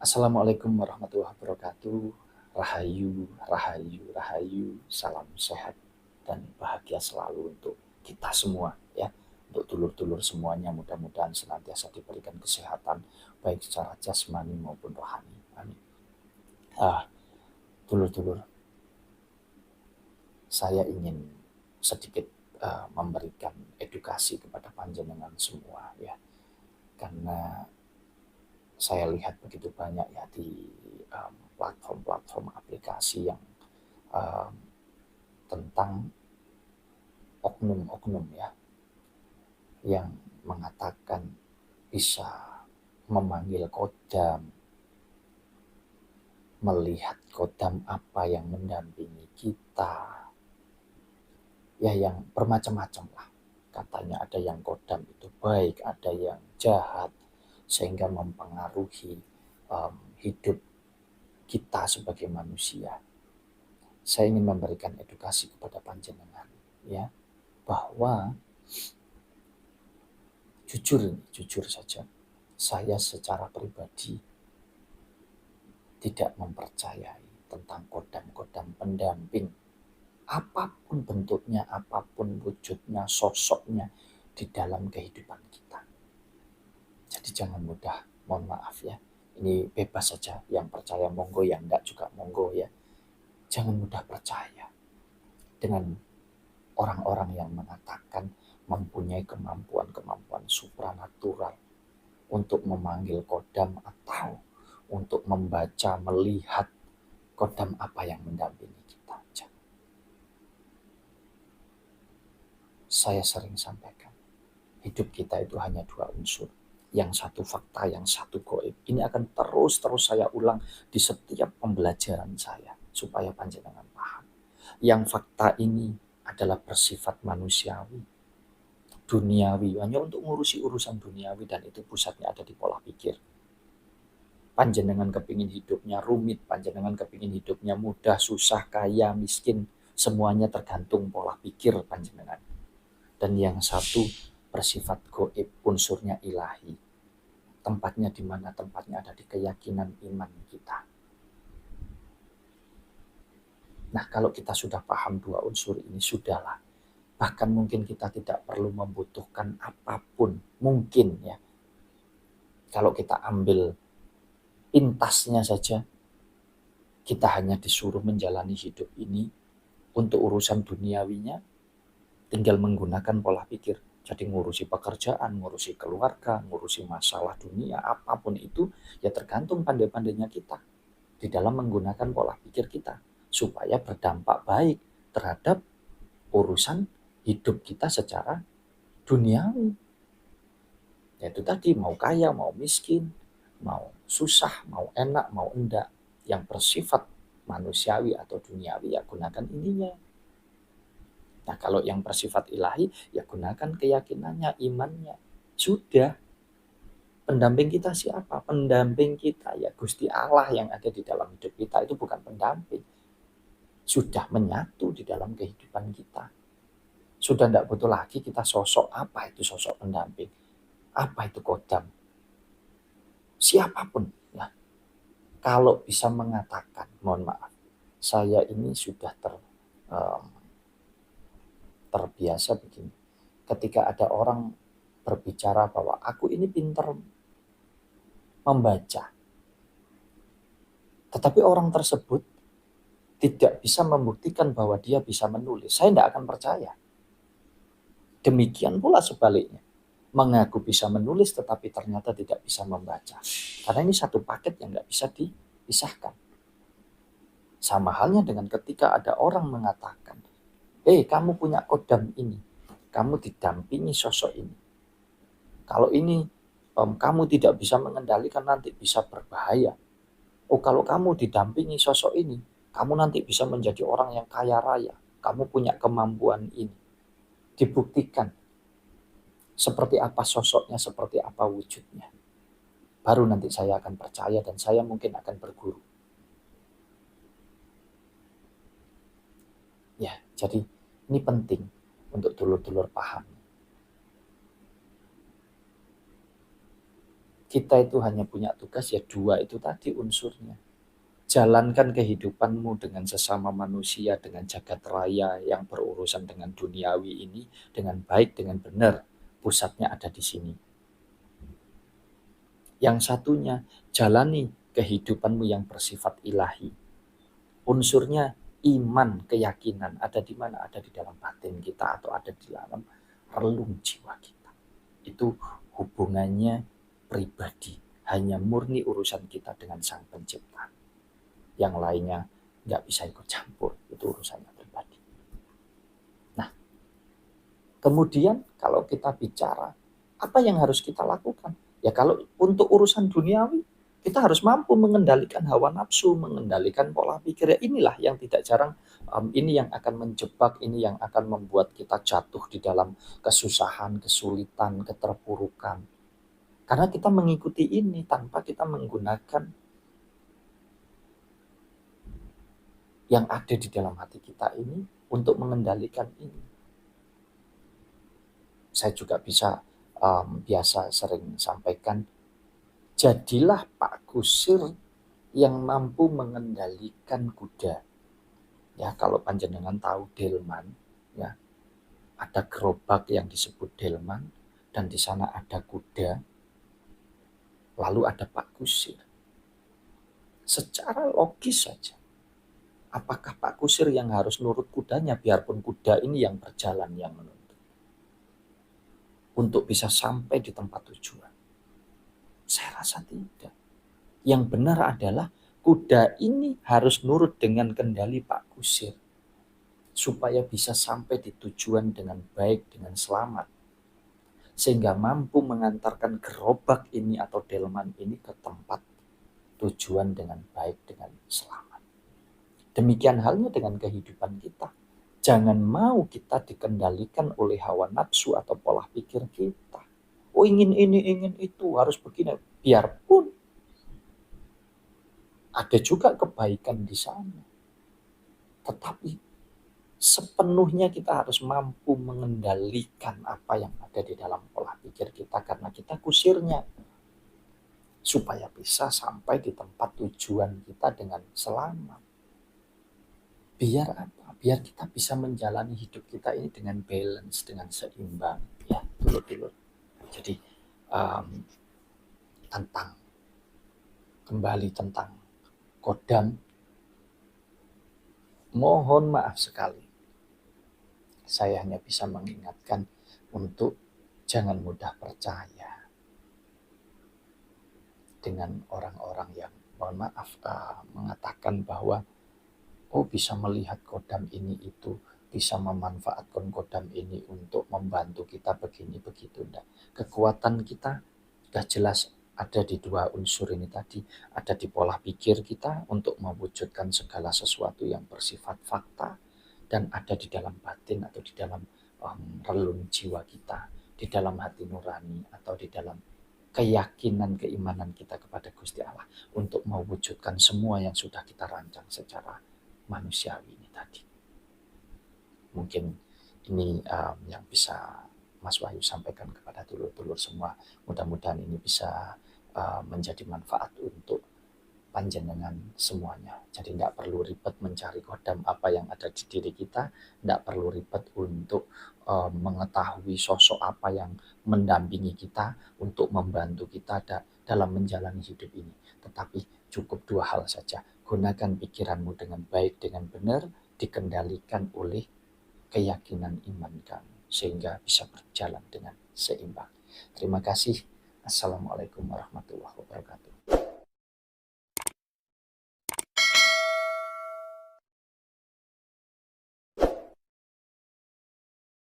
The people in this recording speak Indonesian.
Assalamualaikum warahmatullahi wabarakatuh. Rahayu, rahayu, rahayu. Salam sehat dan bahagia selalu untuk kita semua ya. Untuk dulur-dulur semuanya mudah-mudahan senantiasa diberikan kesehatan baik secara jasmani maupun rohani. Amin. Ah, dulur-dulur, saya ingin sedikit memberikan edukasi kepada panjenengan semua ya. Karena saya lihat begitu banyak ya di platform-platform aplikasi yang um, tentang oknum-oknum ya yang mengatakan bisa memanggil kodam, melihat kodam apa yang mendampingi kita, ya yang bermacam-macam lah. Katanya ada yang kodam itu baik, ada yang jahat, sehingga mempengaruhi hidup kita sebagai manusia. Saya ingin memberikan edukasi kepada panjenengan ya, bahwa jujur saja, saya secara pribadi tidak mempercayai tentang kodam-kodam pendamping. Apapun bentuknya, apapun wujudnya, sosoknya di dalam kehidupan kita. Jadi jangan mudah, mohon maaf ya. Ini bebas saja, yang percaya monggo, yang enggak juga monggo ya. Jangan mudah percaya dengan orang-orang yang mengatakan mempunyai kemampuan-kemampuan supranatural untuk memanggil kodam atau untuk membaca, melihat kodam apa yang mendampingi kita. Saya sering sampaikan, hidup kita itu hanya dua unsur. Yang satu fakta, yang satu goib. Ini akan terus saya ulang di setiap pembelajaran saya, supaya panjenengan paham. Yang fakta ini adalah bersifat manusiawi, duniawi, hanya untuk ngurusi urusan duniawi, dan itu pusatnya ada di pola pikir. Panjenengan kepingin hidupnya rumit, panjenengan kepingin hidupnya mudah, susah, kaya, miskin, semuanya tergantung pola pikir panjenengan. Dan yang satu bersifat goib, unsurnya ilahi. Tempatnya di mana? Tempatnya ada di keyakinan iman kita. Nah, kalau kita sudah paham dua unsur ini, sudahlah. Bahkan mungkin kita tidak perlu membutuhkan apapun. Mungkin ya. Kalau kita ambil pintasnya saja, kita hanya disuruh menjalani hidup ini untuk urusan duniawinya, tinggal menggunakan pola pikir. Jadi ngurusi pekerjaan, ngurusi keluarga, ngurusi masalah dunia, apapun itu, ya tergantung pandai-pandainya kita di dalam menggunakan pola pikir kita, supaya berdampak baik terhadap urusan hidup kita secara duniawi. Yaitu tadi, mau kaya, mau miskin, mau susah, mau enak, mau enggak, yang bersifat manusiawi atau duniawi, ya gunakan ininya. Nah, kalau yang bersifat ilahi, ya gunakan keyakinannya, imannya. Sudah. Pendamping kita siapa? Pendamping kita ya Gusti Allah yang ada di dalam hidup kita, itu bukan pendamping. Sudah menyatu di dalam kehidupan kita. Sudah tidak butuh lagi kita sosok, apa itu sosok pendamping, apa itu kodam. Siapapun ya, kalau bisa mengatakan, mohon maaf, saya ini sudah terbiasa begini. Ketika ada orang berbicara bahwa aku ini pintar membaca, tetapi orang tersebut tidak bisa membuktikan bahwa dia bisa menulis, saya tidak akan percaya. Demikian pula sebaliknya, mengaku bisa menulis tetapi ternyata tidak bisa membaca. Karena ini satu paket yang tidak bisa dipisahkan. Sama halnya dengan ketika ada orang mengatakan, kamu punya kodam ini, kamu didampingi sosok ini. Kalau ini kamu tidak bisa mengendalikan, nanti bisa berbahaya. Oh, kalau kamu didampingi sosok ini, kamu nanti bisa menjadi orang yang kaya raya. Kamu punya kemampuan ini. Dibuktikan seperti apa sosoknya, seperti apa wujudnya. Baru nanti saya akan percaya dan saya mungkin akan berguru. Ya, jadi ini penting untuk dulur-dulur paham. Kita itu hanya punya tugas ya 2 itu tadi unsurnya. Jalankan kehidupanmu dengan sesama manusia, dengan jagat raya yang berurusan dengan duniawi ini dengan baik, dengan benar. Pusatnya ada di sini. Yang satunya, jalani kehidupanmu yang bersifat ilahi. Unsurnya iman, keyakinan ada di mana? Ada di dalam batin kita atau ada di dalam relung jiwa kita. Itu hubungannya pribadi, hanya murni urusan kita dengan Sang Pencipta. Yang lainnya nggak bisa ikut campur, itu urusannya pribadi. Nah, kemudian kalau kita bicara apa yang harus kita lakukan? Ya kalau untuk urusan duniawi, kita harus mampu mengendalikan hawa nafsu, mengendalikan pola pikir. Ya inilah yang tidak jarang, ini yang akan menjebak, ini yang akan membuat kita jatuh di dalam kesusahan, kesulitan, keterpurukan. Karena kita mengikuti ini tanpa kita menggunakan yang ada di dalam hati kita ini untuk mengendalikan ini. Saya juga biasa sering sampaikan, jadilah Pak Kusir yang mampu mengendalikan kuda. Ya, kalau panjenengan tahu delman, ya, ada gerobak yang disebut delman dan di sana ada kuda, lalu ada Pak Kusir. Secara logis saja, apakah Pak Kusir yang harus nurut kudanya biarpun kuda ini yang berjalan yang menuntut untuk bisa sampai di tempat tujuan? Saya rasa tidak. Yang benar adalah kuda ini harus nurut dengan kendali Pak Kusir supaya bisa sampai di tujuan dengan baik, dengan selamat. Sehingga mampu mengantarkan gerobak ini atau delman ini ke tempat tujuan dengan baik, dengan selamat. Demikian halnya dengan kehidupan kita. Jangan mau kita dikendalikan oleh hawa nafsu atau pola pikir kita. Oh ingin ini, ingin itu, harus begini. Biarpun ada juga kebaikan di sana. Tetapi sepenuhnya kita harus mampu mengendalikan apa yang ada di dalam pola pikir kita karena kita kusirnya. Supaya bisa sampai di tempat tujuan kita dengan selamat. Biar apa? Biar kita bisa menjalani hidup kita ini dengan balance, dengan seimbang. Ya, dulur-dulur. Jadi kembali tentang kodam, mohon maaf sekali. Saya hanya bisa mengingatkan untuk jangan mudah percaya dengan orang-orang yang, mohon maaf, mengatakan bahwa bisa melihat kodam ini itu, bisa memanfaatkan kodam ini untuk membantu kita begini begitu. Enggak. Kekuatan kita sudah jelas ada di 2 unsur ini tadi, ada di pola pikir kita untuk mewujudkan segala sesuatu yang bersifat fakta, dan ada di dalam batin atau di dalam relung jiwa kita, di dalam hati nurani atau di dalam keyakinan keimanan kita kepada Gusti Allah untuk mewujudkan semua yang sudah kita rancang secara manusiawi ini tadi. Mungkin ini yang bisa Mas Wahyu sampaikan kepada dulur-dulur semua. Mudah-mudahan ini bisa menjadi manfaat untuk panjenengan semuanya. Jadi tidak perlu ribet mencari kodam apa yang ada di diri kita, tidak perlu ribet untuk mengetahui sosok apa yang mendampingi kita untuk membantu kita dalam menjalani hidup ini. Tetapi cukup 2 hal saja. Gunakan pikiranmu dengan baik, dengan benar, dikendalikan oleh keyakinan iman kamu sehingga bisa berjalan dengan seimbang. Terima kasih. Assalamualaikum warahmatullahi wabarakatuh.